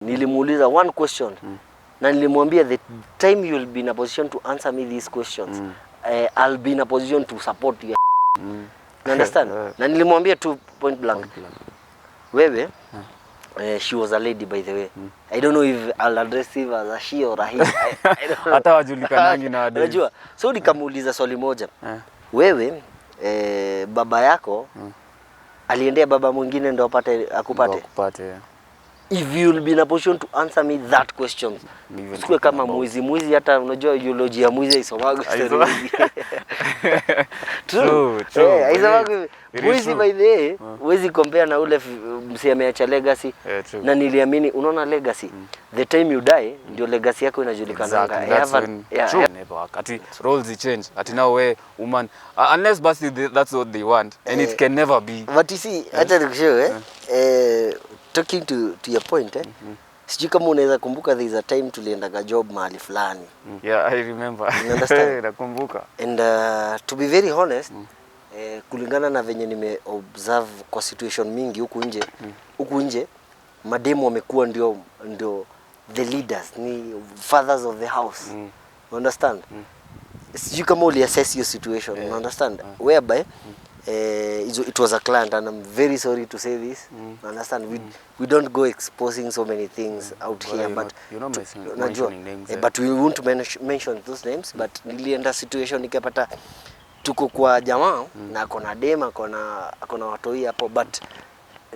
Nilimuuliza one question. Na nilimwambia the time you'll be in a position to answer me these questions, I'll be in a position to support you. You understand? Na nilimwambia tu point blank. Wewe, she was a lady by the way. I don't know if I'll address her as a she or a he. Hata wajulikanangi na wadu. Unajua? So nikamuuliza swali moja. Wewe, baba yako aliendea baba mwingine ndo akupate? If you'll be in a position to answer me that question, usikue kama mwizi hata unajua eulogy ya mwizi isomago story. True. Isomago mwizi by the way, huwezi compare na ule msee ameacha legacy. Na niliamini unaona legacy, the time you die ndio legacy yako inajulikana. Ati roles change. Ati now we woman unless that's what they want and it can never be. But you see, acha nikushow talking to your point, sijui kama unaweza kumbuka there is a time tuliendaga job mahali fulani. Yeah, I remember. You understand? Nakumbuka. And to be very honest, kulingana na venye nime observe kwa situation mingi huku nje, mademu wamekuwa ndio the leaders, ni fathers of the house. You understand? Sijui kama uli assess your situation, you understand? Whereby it was a client, and I'm very sorry to say this. Understand? We don't go exposing so many things out here, but you're not mentioning names. But we won't mention those names. But nilienda situation nikapata tuko kwa jamaa na akona dema akona watoi hapo, but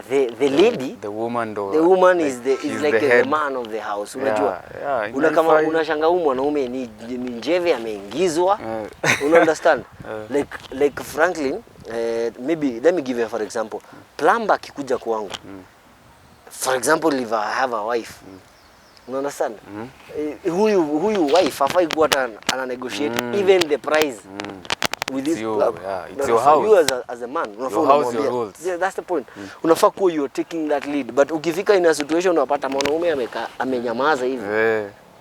the lady, the woman is like the man of the house. Unajua? Kama unashanga mwanaume ni njeve ameingizwa. You understand? Like Franklin, maybe let me give you for example. Plumber akikuja kwangu. For example, if I have a wife. You understand? Huyu wife hafai kuwa ana negotiate even the price. With this it's your house. You as a man, your house, your rules. Yeah, that's the point. Unafaa kuwa you're taking that lead, but ukifika in a situation unapata mwanaume amenyamaza hivi.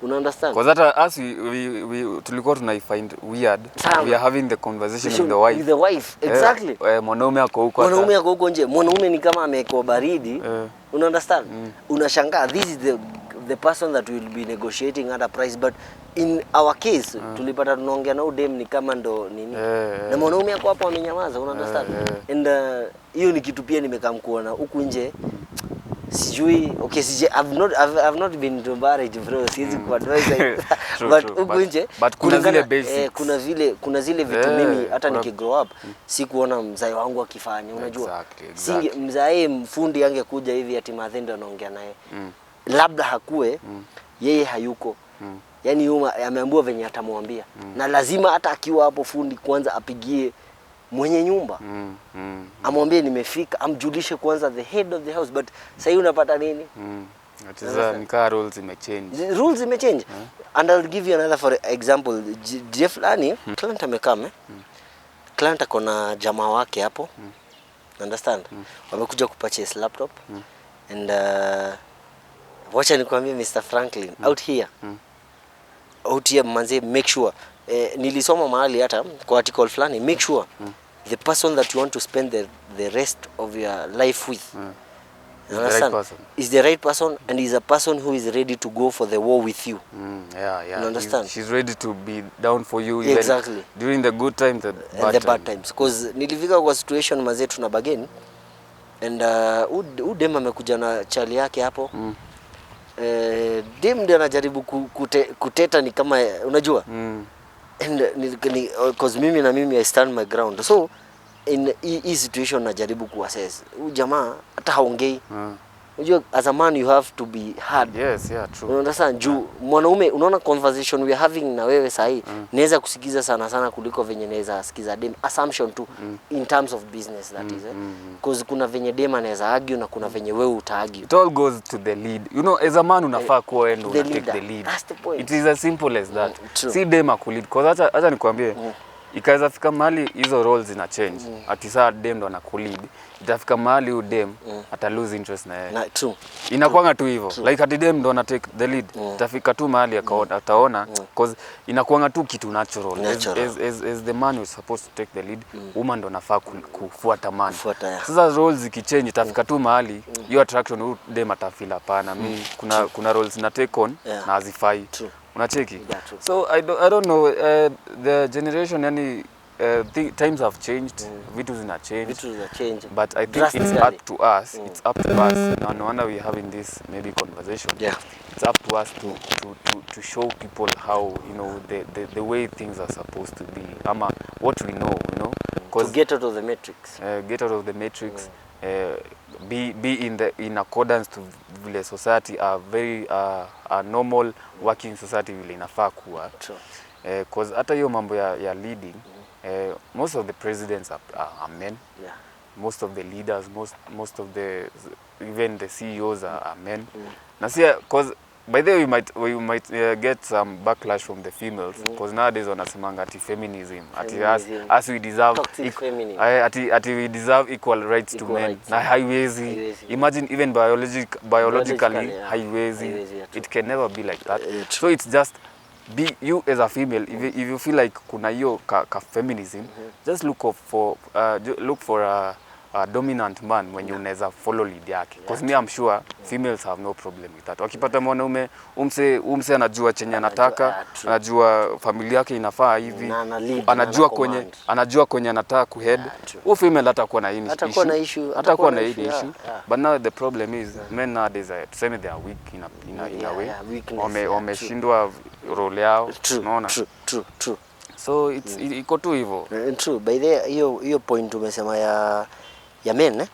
You understand? Because that as we tulikuwa tunaifind weird. We are having the conversation with the wife. With the wife, exactly. Mwanaume ako huko. Mwanaume ako huko nje. Mwanaume ni kama ameko baridi. You understand? Unashangaa this is the person that will be negotiating at a price, but in our case tulipata tunaongea na udem ni kama ndo nini. Na mwanaume ako hapo amenyamaza, you understand? And hiyo ni kitu pia nimekamkuona huku nje. Sijui, okay, I've not been to marriage bro, siwezi kuadvise but huku nje kuna zile basics, kuna zile vitu mimi hata nikigrow up sikuona mzai wangu akifanya, unajua. Exactly. Mzai mfundi angekuja hivi ati Mathendo anaongea naye. Labda hakue yeye hayuko. Yaani ameambiwa venye atamwambia. Na lazima hata akiwa hapo fundi kwanza apigie mwenye nyumba. Amwambie nimefika, amjulishe kwanza the head of the house, but sasa unapata nini? Nika rules imechange. Rules imechange. And I'll give you another for example. Jeff Lani, client amekame. Client akona jamaa wake hapo. Understand? Wamekuja kupurchase laptop. And wacha nikwambie Mr. Franklin, out here manze, make sure nilisoma mahali hata kwa article fulani, make sure the person that you want to spend the rest of your life with is the right person, and is a person who is ready to go for the war with you. You understand? She's ready to be down for you exactly during the good times and the bad times. Because nilifika kwa situation mazee tuna bargain, and udem amekuja na chali yake hapo. Dem ndiye anajaribu kuteta ni kama unajua. And because mimi I stand my ground. So in hii situation najaribu kuassess. Huyu jamaa hata haongei. Unajua as a man you have to be hard. Yes, yeah, true. Unaona juu mwanaume unaona conversation we are having na wewe sahi naweza kusikiza sana kuliko venye naweza sikiza dem, assumption tu in terms of business that is because kuna venye dem anaweza argue na kuna venye wewe utaargue. It all goes to the lead. You know, as a man unafaa kuwa wewe ndio take the lead. That's the point. It is as simple as that. Si dem akulead, because hata nikwambie ikaweza fika mahali hizo roles zina change. Ati saa dem ndo anakulead. Itafika mahali huyu dem ata lose interest na yeye. True. Inakuanga tu hivyo. Like ati dem ndo ana take the lead. Itafika tu mahali ataona cause inakuanga tu kitu natural. As the man who's supposed to take the lead, woman ndo anafaa kufuata man. Sasa roles zikichange itafika tu mahali hiyo attraction huyu dem atafeel hapana. Mimi kuna roles na take on na hazifai. Unacheki? So I don't know the generation yani times have changed, vitu zina change. But I think it's up to us. It's up to us. No wonder we're having this maybe conversation. It's up to us to show people how, you know, the way things are supposed to be. What we know, you know. To get out of the matrix. Get out of the matrix. Be in accordance to vile society are very a normal working society vile inafaa kuwa. Cause hata hiyo mambo ya leading, most of the presidents are men. Most of the leaders, most of the even the CEOs are men. Na see, cause by the way we might get some backlash from the females because nowadays wanasemanga ati feminism, ati as we deserve ati we deserve equal rights to men. Na haiwezi. Imagine even biologically haiwezi. It can never be like that. So it's just be you as a female, if you feel like kuna hiyo ka feminism, just look for a dominant man when you unaweza follow lead yake. Because me I'm sure females have no problem with that. Wakipata mwanaume umse anajua chenye anataka, anajua familia yake inafaa hivi, anajua kwenye anataka kuhead. Huyo female hatakuwa na issue. But now the problem is men nowadays tuseme they are weak in a way. Wameshindwa role yao, unaona? True. So iko tu hivyo. True. By the hiyo point umesema ya men,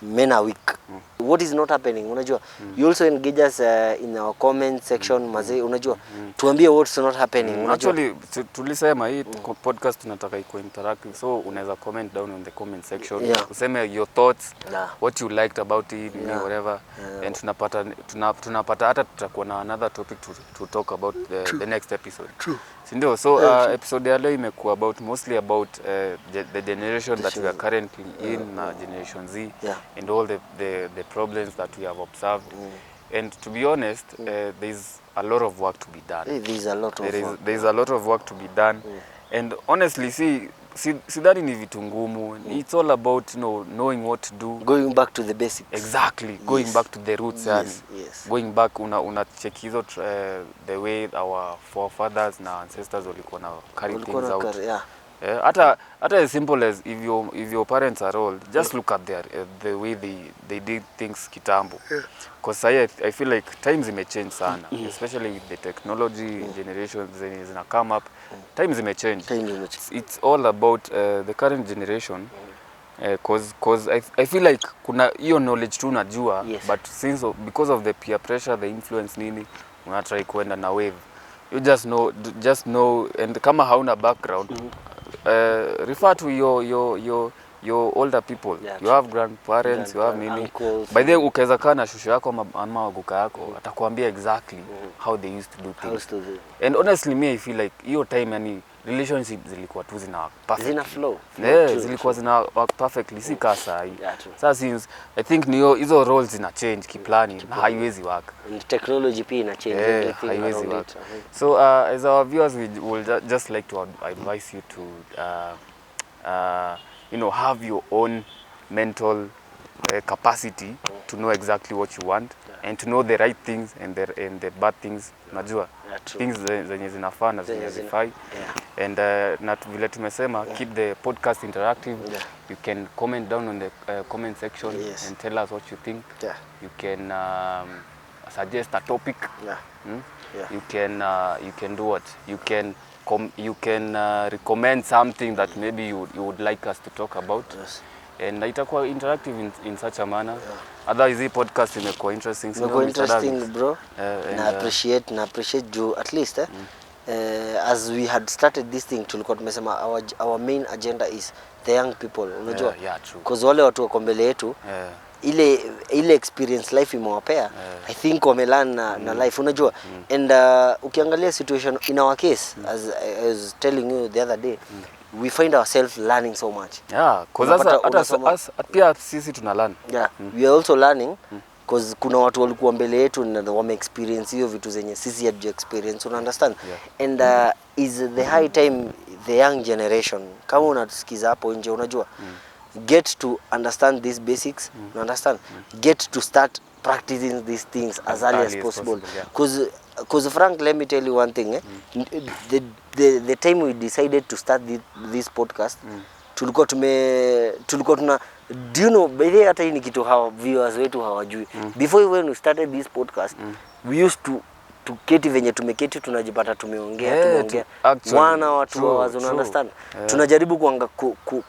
men are weak. What is not happening, unajua? You also engage us in our comment section, mazee, unajua? Tuambie what's not happening, unajua? Actually, tulisema hii podcast tunataka iko interactive, so unaweza comment down on the comment section. Useme your thoughts, what you liked about it, whatever. And tunapata hata tutakuwa na another topic to talk about the next episode. Sindio? So episode ya leo imekuwa mostly about the generation that we are currently in, Generation Z, and all the problems that we have observed. And to be honest, there's a lot of work to be done. There's a lot of work to be done. And honestly, sidhani ni vitu ngumu. It's all about, you know, knowing what to do. Going back to the basics. Exactly. Going back to the roots. Going back, una check hizo the way our forefathers na ancestors walikuwa na carry things out. Hata as simple as if your parents are old, just look at the way they did things kitambo. Because I feel like times may change sana, especially with the technology generations zina come up. Times may change. It's all about the current generation. Cause I feel like kuna hiyo knowledge tu najua, but because of the peer pressure, the influence nini, una try kuenda na wave. You just know, and kama hauna background, refer to your older people. You have grandparents, you have nini. By the way, ukaweza kaa na shushu yako ama waguka yako, atakwambia exactly how they used to do things. And honestly, me I feel like hiyo time yani relationships zilikuwa tu zina perfect. Zina flow. Zilikuwa zina work perfectly, si kasa hii. Sasa since I think hizo roles zina change kiplani na haiwezi work. And technology pia ina change everything haiwezi work. So as our viewers, we will just like to advise you to you know, have your own mental capacity to know exactly what you want and to know the right things and the bad things, unajua things zenye zinafaa na zenye zifai. And na vile tumesema, keep the podcast interactive. You can comment down on the comment section and tell us what you think. You can suggest a topic. You can do what? You can recommend something that maybe you would like us to talk about. And itakuwa interactive in such a manner. Otherwise, this podcast imekuwa interesting. Bro. Na appreciate you at least. As we had started this thing, tulikuwa tumesema our main agenda is the young people. Unajua? Because wale watu wako mbele yetu, ile experience life imewapea, I think wamelearn na life, unajua. And ukiangalia situation in our case, as I was telling you the other day, we find ourselves learning so much. Yeah, cause hata pia sisi tuna learn. Yeah, we are also learning cause kuna watu walikuwa mbele yetu na wame experience hiyo vitu zenye sisi hatuja experience, una understand? And is the high time the young generation, kama unatusikiza hapo nje, unajua get to understand these basics, you understand? Get to start practicing these things as early as possible. Cause Frank, let me tell you one thing, the time we decided to start this podcast, tulikuwa tuna, do you know, by the way, hata hii ni kitu hawa viewers wetu hawajui. Before when we started this podcast, we used to keti venye tumeketi tunajipata tumeongea 1 hour 2 hours, una understand? Tunajaribu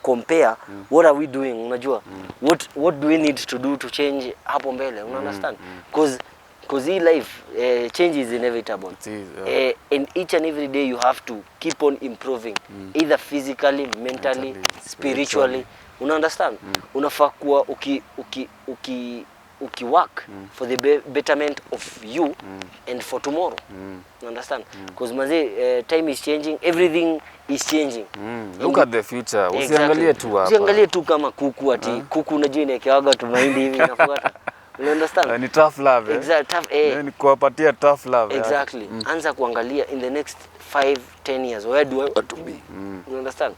compare what are we doing, unajua? What do we need to do to change hapo mbele, una understand? Cause hii life change is inevitable. And each and every day you have to keep on improving, either physically, mentally, spiritually. Una understand? Unafaa kuwa uki work for the betterment of you and for tomorrow. You understand? Because time is changing, everything is changing. Look at the future. Usiangalie tu hapa. Usiangalie tu kama kuku ati kuku unajua inaekewaga tu mahindi hivi inafuata. You understand? Ni tough love. Exactly. Ni kuwapatia tough love. Exactly. Anza kuangalia in the next 5-10 years where do I want to be? You understand?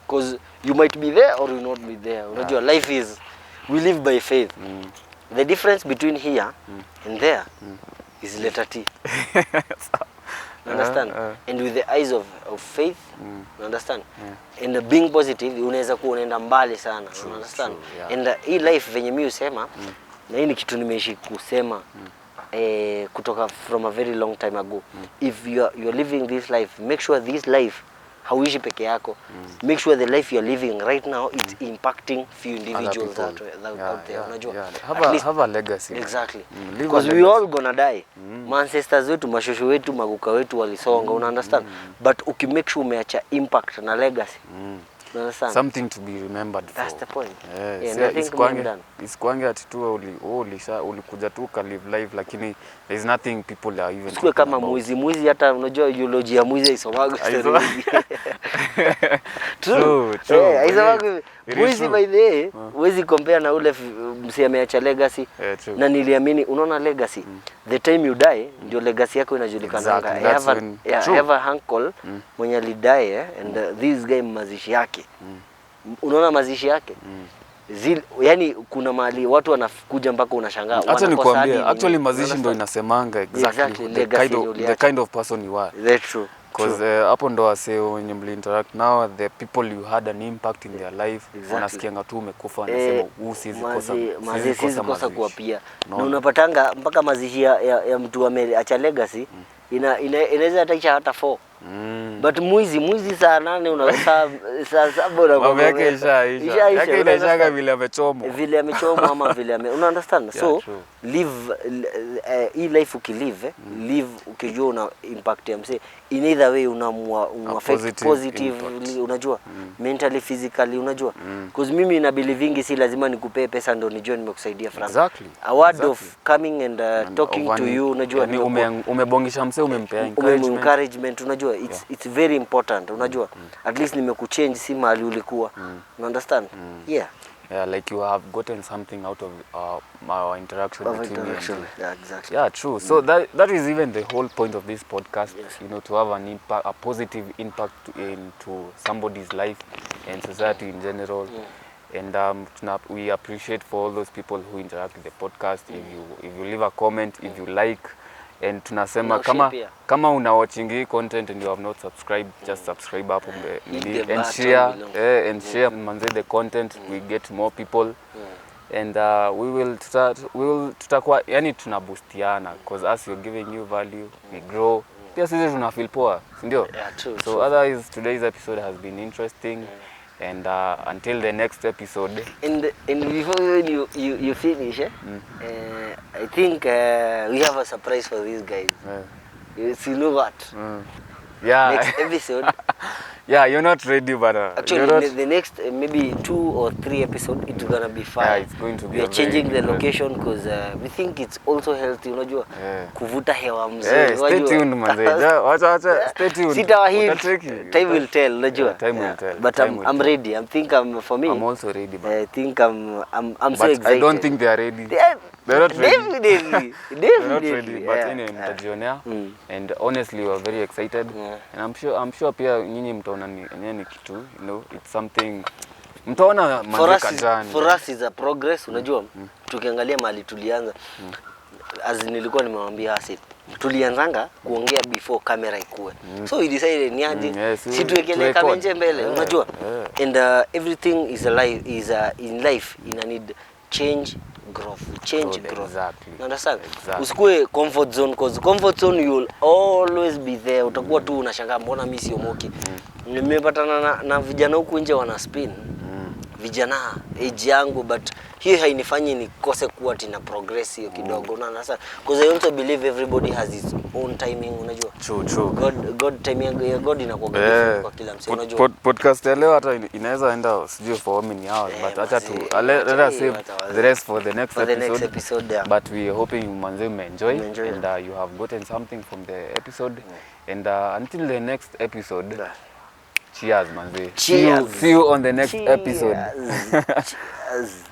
Because you might be there or you not be there. Unajua life is, we live by faith. The difference between here and there is letter T. You understand? And with the eyes of faith, you understand? And being positive, unaweza kuwa unaenda mbali sana. You understand? And hii life venye mimi usema, na hii ni kitu nimeishi kusema kutoka from a very long time ago. If you're living this life, make sure this life hauishi peke yako. Make sure the life you're living right now it's impacting few individuals out there. Unajua? Have a legacy. Exactly. Because we all gonna die. Ancestors wetu, mashosho wetu, maguka wetu walisonga, una understand? But ukimake sure umeacha impact na legacy. Something to be remembered for. That's the point. Isikuange ati tu ulikuja tu ka live life lakini there is nothing people are even talking kama about. Mwizi hata unajua eulogy ya mwizi isomaga story. True. Isomaga mwizi by the way, huwezi compare na ule msi ameacha legacy. Na niliamini unaona legacy. The time you die ndio legacy yako inajulikana. I have a uncle mwenye alidai and this guy mazishi yake. Unaona mazishi yake? Yani kuna mahali watu wanakuja mpaka unashangaa. Acha nikwambie, actually mazishi ndio inasemanga exactly the kind of person you are. That's true. Because hapo ndo wase wenye mli interact now, the people you had an impact in their life, wanasikianga tu umekufa wanasema siwezi kosa kuwa pia. Na unapatanga mpaka mazishi ya mtu ameacha legacy inaweza hata 4. But mwizi saa 8 saa 7 mambo yake yake inaishaga vile amechomwa ama vile una understand? So live hii life ukilive live ukijua una impact ya mse in either way affect positively, unajua mentally, physically, unajua because mimi na believing si lazima nikupee pesa ndo nijue nimekusaidia Frank. A word of coming and talking to you, unajua ni umebongisha mse, umempea encouragement, unajua it's very important, unajua at least nimekuchange si mahali ulikuwa, you understand? Yeah, like you have gotten something out of our interaction between me and you. Yeah, exactly. Yeah, true. So that is even the whole point of this podcast, you know, to have an impact, a positive impact into somebody's life and society in general. And we appreciate for all those people who interact with the podcast. If you leave a comment, if you like, and tunasema kama una watching hii content and you have not subscribed, just subscribe up and share manze the content. We get more people and we will tutakuwa yani tunaboostiana because as you're giving you value we grow. Pia sisi tuna feel poa, ndio? So otherwise today's episode has been interesting. And until the next episode. And before you finish, I think we have a surprise for these guys. You know what? Yeah. Next episode, Yeah, you're not ready, but Actually, you're not. the next maybe 2 or 3 episodes, it's gonna be fire. Yeah, it's going to be We are a very changing the interesting. location because we think it's also healthy. Unajua, Yeah. kuvuta hewa mzuri. Yeah, stay unajua. tuned manze. Wacha stay tuned. Sitawa hint. Utateki. Time will tell. Unajua. Yeah, time will tell. But Time will I'm tell. ready. For me. I'm also ready, but I think I'm so but excited. I don't think they are ready. Yeah, They're not ready. Definitely. They're not ready, but Yeah. anyway, mtajionea. And honestly, we're very excited. Yeah. And I'm sure pia nyinyi mtaona ni kitu, you know, it's something mtaona manze kajani. For us is a progress, unajua. Tukiangalia mahali tulianza. As nilikuwa nimemwambia Asit, tulianzanga kuongea before camera ikue. So we decided ni aje si tuwekelee kamera mbele, unajua. And everything is in life ina need change, growth. Exactly. You understand? Usikue comfort zone, because comfort zone you will always be there. Utakuwa tu unashangaa mbona mimi siomoki. Nimepatana na vijana huku nje wana spin. Vijana age yangu, but hiyo hainifanyi nikose kuwa tina progress hiyo kidogo. Na sasa because I also believe everybody has his own timing, unajua. True. God timing ya God inakuwa different kwa kila mtu, unajua. Podcast ya leo hata inaweza enda sijui for how many hours, but acha tu let us save the rest for the next episode. Yeah. But we hoping manze enjoy and you have gotten something from the episode. And until the next episode, cheers manze. Cheers. See you on the next episode. Cheers.